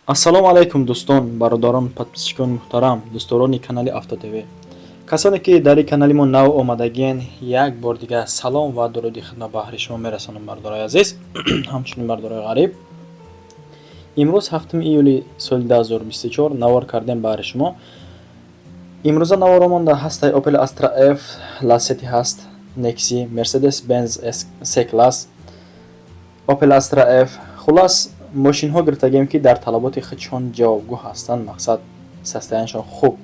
ассалому алайкум дӯстон, бародарон, подписчикони муҳтарам, дӯстдорони канали Автотв. Касоне ки дар ин канали мо нав омадагиен, як бор дига салом ва дуруди хидмат баҳри шумо мерасонам, бардорои азиз, ҳамчунин бардорои ғариб. имрӯз 7 июли соли 2024 навор кардем баҳри шумо. имрӯза наворомонда ҳастай Opel Astra F, Lacetti ҳаст, Nexi, Mercedes-Benz C-Class, Opel Astra F. хулас мошинҳо гирифтагем ки дар талаботи худшон ҷавобгӯ ҳастанд, мақсад состояншон хуб.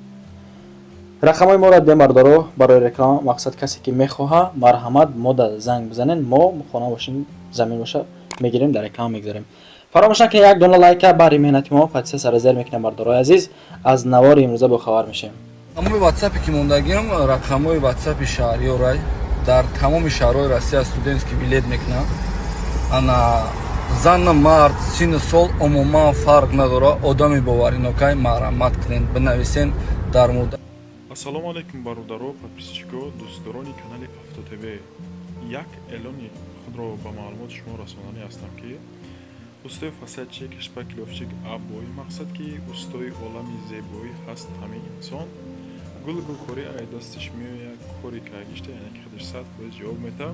рақамҳои моро дем бардоро барои реклама, мақсад касе ки мехоҳа марҳамат мода занг бизанен, мо хона бошем, замин боша мегирем, дар реклама мегзарем. фаромӯш накунед як дона лайка баҳри меҳнати мо подписия саразер мекунем. Бардорои азиз, аз навори имрӯза бохабар мешем. Рақамҳои WhatsApp ки мондагиам, рақамҳои WhatsApp шаҳриё рай дар тамоми шаҳрҳои Россия студентский билет мекунам. Ана зан мард синну сол умуман фарқ надора, одами боваринокай марҳамат кунед, бинависен дар мурда. Ассалому алайкум бародаро, подписчико, дӯстдорони канали Автотв. Як эълони худро ба маълумоти шумо расонанӣ ҳастам ки устои фасадчик шпаклёвчик аббои, мақсад ки устои олами зебоӣ ҳаст ҳамаи инсон. гулкорӣ ай дастиш меояд, кори кайгишта, яъне ки худаш 100% ҷавоб мета.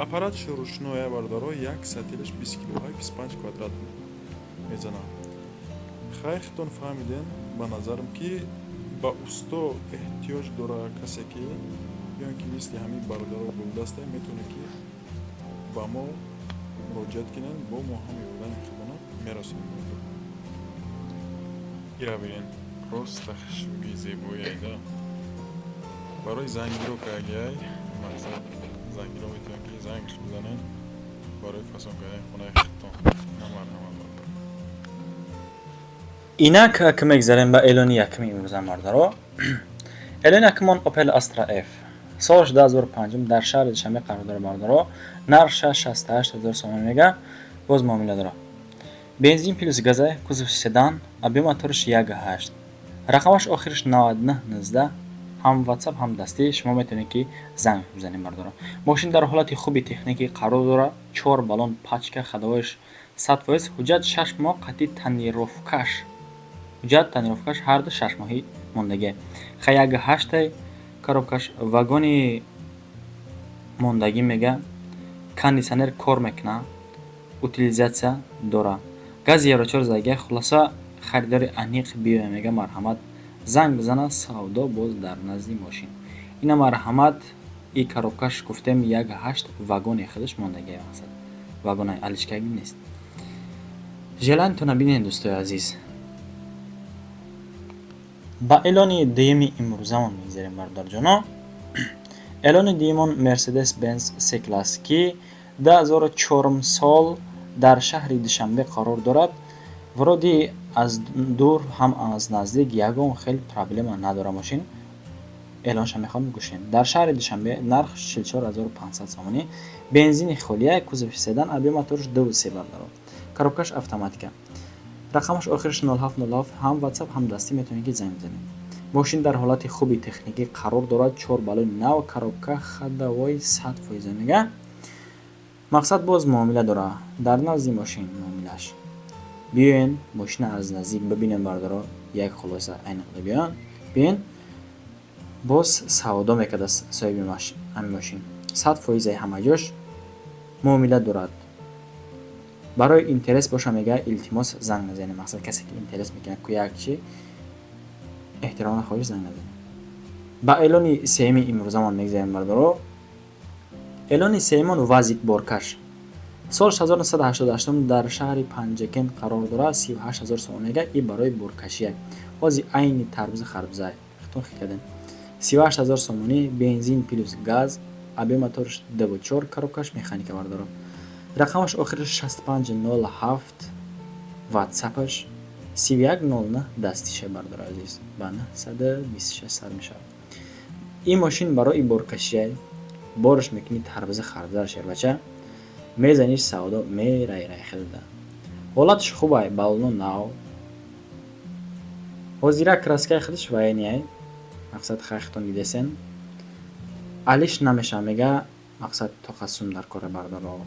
аппаратиш ручное бардаро, як сатилаш 20 кг 25 квадрат мезана. хайхтон фаҳмиден ба назарам ки ба усто эҳтиёҷ дора касе ки ё ки мисли ҳамин бародаро гулдаста метавонад ки ба мо муроҷиат кунанд, бо мо ҳам ёрдами худона мерасонем. ира бинен роста хушуги зебоида барои зангиро кагиай, мақсад зангиро метавонад ки зангш бизанен барои фасон кардани хонаи худтон. инак ки мегзарем ба эълони якми имрӯза мардаро. эълони якмон Opel Astra F, солш 2005 дар шаҳри Душанбе қарор дорад бардаро. нарх 668,000 сомон мега, боз муомила дорад. бензин плюс газа, кузов седан, объем моториш 1.8, рақамаш охириш 9919. ҳам WhatsApp ҳам дастӣ шумо метавонед ки занг бизанед бардаро. мошин дар ҳолати хуби техникӣ қарор дорад. 4 баллон пачка, ходовоиш 100%, ҳуҷҷат 6 моҳ, қати тонировкаш ҳарду 6 моҳӣ мондагӣ. ха 1.8 коробкаш, вагони мондагӣ мега, кондитсионер кор мекуна, утилизатсия дора, гази евро 4 зайга. хулоса харидори аниқ биёя мега, марҳамат занг бизана, савдо боз дар назди мошин. ина марҳамат и коробкаш гуфтем 1.8 вагони худаш мондагӣ, мақсад вагонаи алишкагӣ нест. желанитона бинед дӯстои азиз. ба эълони дуюми имрӯзамон мегзарем бардорҷоно. эълони дуюмон Mercedes-Benz C-Class ки 2004 сол дар шаҳри Душанбе қарор дорад. вороди аз дур ҳам аз наздик ягон хел проблема надора мошин. эълонша мехоҳам гӯшем. дар шаҳри Душанбе нарх 44500 сомонӣ, бензини холия, кузови седан, объем моториш 2.3 бардаро, коробкаш автоматика. рақамаш охириш 0707, ҳам WhatsApp ҳам дастӣ метавонед ки занг бизанед. мошин дар ҳолати хуби техникӣ қарор дорад. 4 баллони нав, коробка, ходовои 100% мега, мақсад боз муомила дора дар назди мошин муомилаш. биёен мошина аз наздик бибинем бардаро, як хулоса айниқда биён биён боз савдо мекарда соҳиби ҳамин мошин. 100% ҳама ҷош муомила дорад. барои интерес боша мега, илтимос занг назанед, мақсад касе ки интерес мекунад ку як чи эҳтиромона хоҳиш занг назанед. ба эълони сеюми имрӯзамон мегзарем бардаро. эълони сеюмон Вазик боркаш, сол 1988 дар шаҳри Панҷакен қарор дорад. 38000 сомон мега, и барои боркашия ҳози айни тарбузи харбзай хитон хикаден. 38000 сомонӣ, бензин плюс газ, объем моториш 2.4, коробкаш механика бардаро. рақамаш охириш 6507, WhatsAppаш 3109 дастиша бардаро азиз, ба 126 сар мешавад. ин мошин барои боркашия, бориш мекунӣ тарбузи харбзар шербача, мезаниш савдо мерайрай хелда. ҳолатиш хубай, баллон нав, ҳозира краскаи худаш вайниай, мақсад хайхтон дидесен, алиш намеша мега, мақсад тоқасум дар кора бардаро,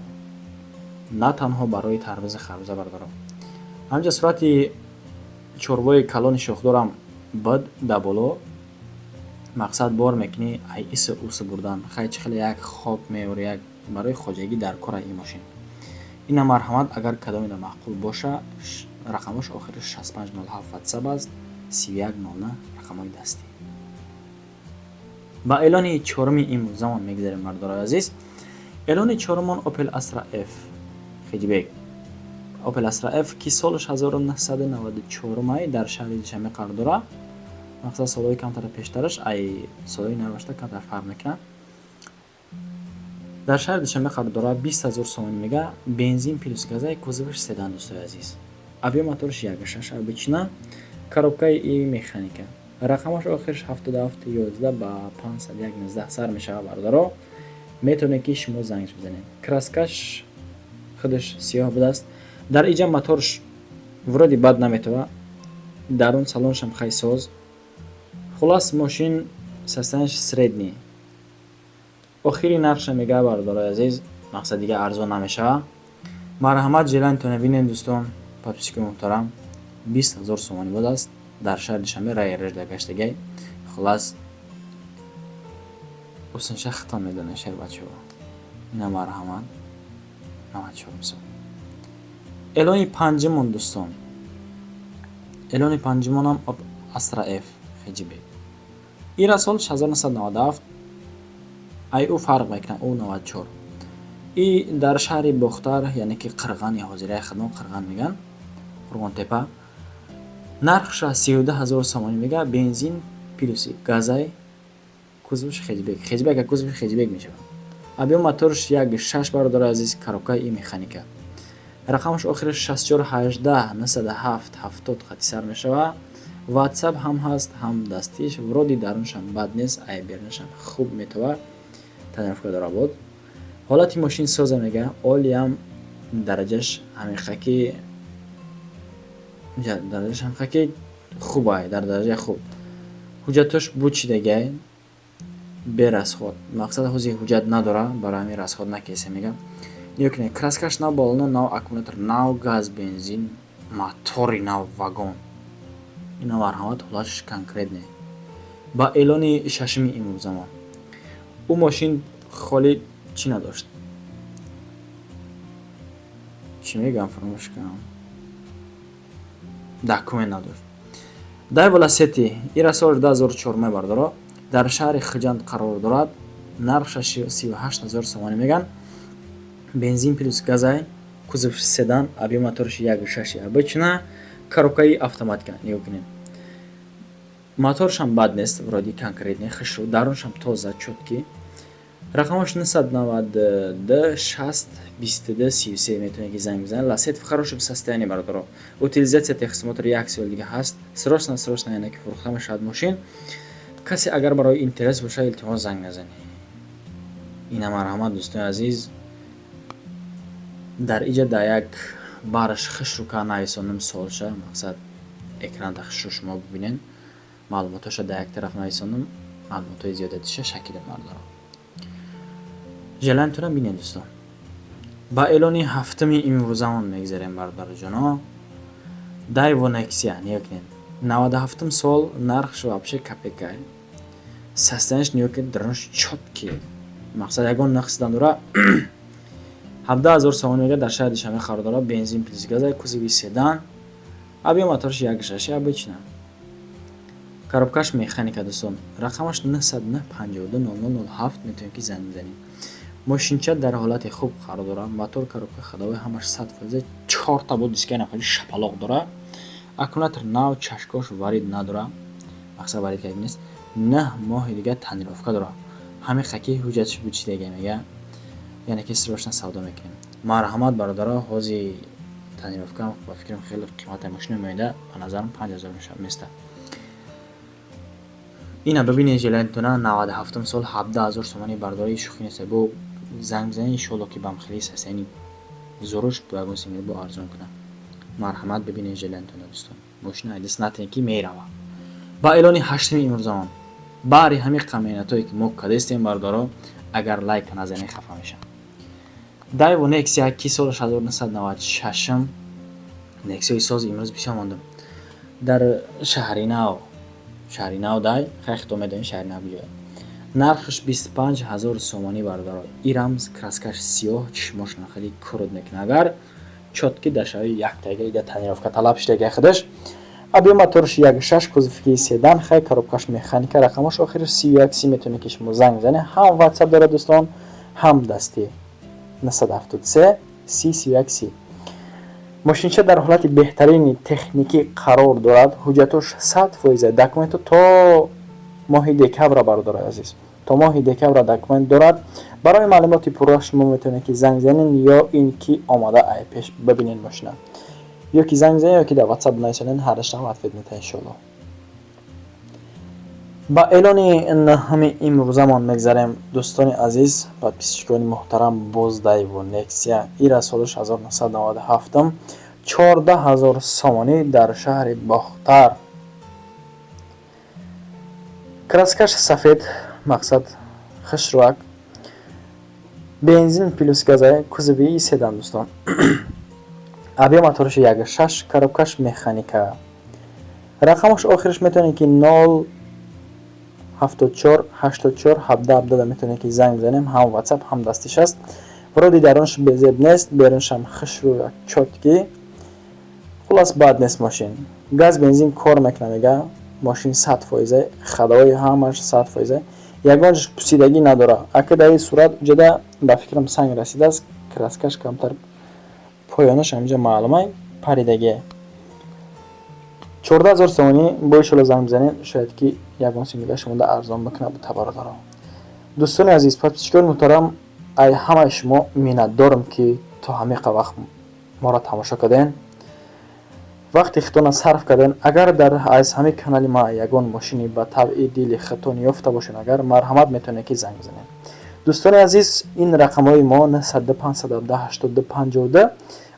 на танҳо барои тарбузи харбуза бардаро. ҳамча сурати чорвои калони шохдорам бад да боло мақсад бор мекунӣ ай иса уса бурдан хай чи хеле як хоб меори як барои хоҷагӣ дар кора ин мошин ина марҳамат агар кадомида маъқул боша рақамош охири 6507 ватсап аст 31 09 рақамои дастӣ. ба эълони чоруми имрӯз замон мегзарем мардорои азиз. эълони чорумон Opel Astra F хиҷбек. Opel Astra F ки солаш 1994 дар шаҳри Душанбе қарор дорад. мақсад солҳои камтар пештараш ай солҳои навашта камтар фарқ мекунад. дар шаҳри Душанбе қарор дорад. 20000 сомон мега бензин плюс газай кузоваш седан дӯстои азиз. Авио моторш 1.6 обычна коробкаи и механика. рақамаш охирш 7711 ба 519 сар мешавад бардоро. метавонед ки шумо занг бизанед. краскаш худаш сиёҳ будааст. дар иҷа моторш вуроди бад наметава. дарун салоншам хай соз. хулас мошин состоянияш средний. охири нархша мега бардорои азиз. мақсад дига арзон намешава. марҳамат желаниатона бинед дӯстон. подписчикои муҳтарам 20000 сомонӣ будааст. дар шаҳри Душанбе рай режда гаштагай. хулас усанша хитон медонад шаҳр бачаҳо. ина марҳамат 94 мисол. эълони панҷумон дӯстон. эълони панҷумонам Astra F хиҷбек. ира сол 1997 ай ӯ фарқ мекунад ӯ 94. и дар шаҳри Бохтар яъне ки Қирған ё ҳозираи хидмат Қирған меган Қурғонтепа. нархша 32000 сомонӣ мега бензин плюси газай кузовиш хиҷбек. хиҷбек кузовиш хиҷбек мешавад. авио моторш 1.6 бародари азиз коробка и механика. рақамаш охираш 6418 907 70 хати сар мешавад. ватсап ҳам ҳаст ҳам дастиш. вуроди даруншам бад нест ай бернашам хуб метава танировка дора буд. ҳолати мошин соза мега олиам дараҷаш ҳамихаки дараҷаш ҳамихаки хуб ай дар дараҷаи хуб. ҳуҷҷатош бучидагай берасход. мақсад ҳози ҳуҷҷат надора барои ҳамин расход накеса мега. ёкне краскаш нав болоно нав аккумулятор нав газ бензин мотори нав вагон. ина марҳамат ҳолатш конкретне. ба эълони шашуми имрӯз замон. ӯ мошин холи чӣ надошт? чӣ мегӯям фаромӯш кардам. документ надошт. Daewoo Lacetti ира соли 2004 бардоро. дар шаҳри Хиҷанд қарор дорад. нархша 38000 сомонӣ меган. бензин плюс газай кузов седан авио моторш 1.6 обычна коробкаи автоматика. нигоҳ кунед. моторшам бад нест вроди конкретне хишу даруншам тоза чутки. рақамаш 992 60 22 33 метавонед ки занг бизанед. Lacetti в хорошем состоянии бардоро. утилизация техосмотр 1 сол дига ҳаст. срочно яъне ки фурӯхта мешавад мошин. касе агар барои интерес боша илтимос занг назанед. ина марҳамат дӯстони азиз. дар иҷа да як бараш хишу ка нависонам солша мақсад экранда хишу шумо бибинед. маълумотоша да як тараф нависонам. маълумотои зиёдатиша шакли мардоро. желаниатона бинед дӯстон. ба эълони ҳафтуми имрӯзамон мегзарем бардорҷоно. Daewoo Nexia нигоҳ кунед. 97 сол нархш вообще копейка. состоянияш нигоҳ кунед дарунаш чотки. мақсад ягон нақсидан дора 17000 сомонӣ мега дар шаҳри Душанбе қарор дорад. бензин плюс газай кузови седан авио моторш 1.6 обычна коробкаш механика дӯстон. рақамаш 9520007 метавонед ки занг бизанед. мошинча дар ҳолати хуб қарор дорад. мотор коробка ходовой ҳамаш 100%. 4 та буд дискаи нафари шапалоқ дора. аккумулятор нав чашкош варид надора. мақсад варид карда нест. 9 моҳи дига танировка дора. ҳамин хаки ҳуҷҷатш бучидага мега яъне ки срочно савдо мекунем. марҳамат бародаро ҳози танировка ба фикрам хеле қимати мошин меояда. ба назарам 5000 мешавад места. ина бибинед желаниатона 97 сол 17000 сомонӣ бардори шӯхӣ нест. бо занг бизанед иншоалло ки бам хеле состоянии зуруш бо ягон симил бо арзон кунад. марҳамат бибинед желаниатона дӯстон. мошина айдас натинед ки мерава. ба эълони ҳаштуми имрӯзамон. баъри ҳамин комментатое ки мо кадестем бардоро агар лайк назанед хафа мешам. Daewoo Nexia ки соли 1996 Nexia сози имрӯз бисёр мондам. дар шаҳри нав дай хто медонед шаҳри нав биёяд. Нархш 25000 сомонӣ бардорад. И рамз краскаш сиёҳ, чишмошна хеле курд мекунагар чотки дашави як тайга ида тонировка талаб штега хидаш. Аби моторш 1.6 кузовки седан хай коробкаш механика рақамаш охирш 31 метоне ки шумо занг бизанед. Ҳам WhatsApp дорад дӯстон, ҳам дастӣ 973 30 31. мошинча дар ҳолати беҳтарини техникӣ қарор дорад. ҳуҷҷатош 100% документу то моҳи декабр бардорад азиз. То моҳи декабр документ дорад. барои маълумоти пурра шумо метавонед ки занг занед ё ин ки омада ай пеш бибинед мошина. ё ки занг занед ё ки дар WhatsApp нависонед, ҳар даштам ответ метавонед иншоалло. ба эълони наҳами имрӯзамон мегзарем дӯстони азиз, подписчикони муҳтарам. Боздайву Nexia ира соли 1997 14000 сомонӣ дар шаҳри Бохтар. краскаш сафед, мақсад хишруак, бензин плюс газа, кузови седан дӯстон. аби моториш 1.6, коробкаш механика. рақамаш охириш метавонед ки 074 84 17 метавонед ки занг бизанем. ҳам WhatsApp, ҳам дастиш аст. вуроди дарунш безеб нест, беруншам хишруак чотки. хулос бад нест мошин. газ бензин кор мекунад, мошин 100%, хадои ҳамаш 100%. ягонаш пусидаги надора. ака дар ин сурат ҷада ба фикрам санг расидааст, краскаш камтар, поёнаш ҳамҷа маълумай паридаги. 14000 сомонӣ бо иншоалло занг бизанед, шояд ки ягон симида шумода арзон бикунад табародаро. дӯстони азиз, подписчикони муҳтарам, ай ҳамаи шумо миннатдорам ки то ҳамиқа вақт моро тамошо карден, вақти хитона сарф карден. агар дар аз ҳами канали ма ягон мошини ба табъи дили хитон ёфта бошед, агар марҳамат метавонед ки занг бизанед. дӯстони азиз, ин рақамҳои мо 9 517 82 52.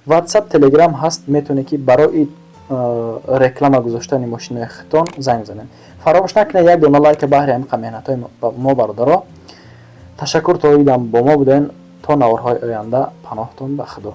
WhatsApp, Telegram ҳаст, метавонед ки барои реклама гузоштани мошинаи хитон занг бизанед. фаромӯш накунед як дона лайка баҳри ҳамиқа меҳнатҳои мо бародаро. ташаккур то идам бо мо буден. то наворҳои оянда паноҳтон ба худо.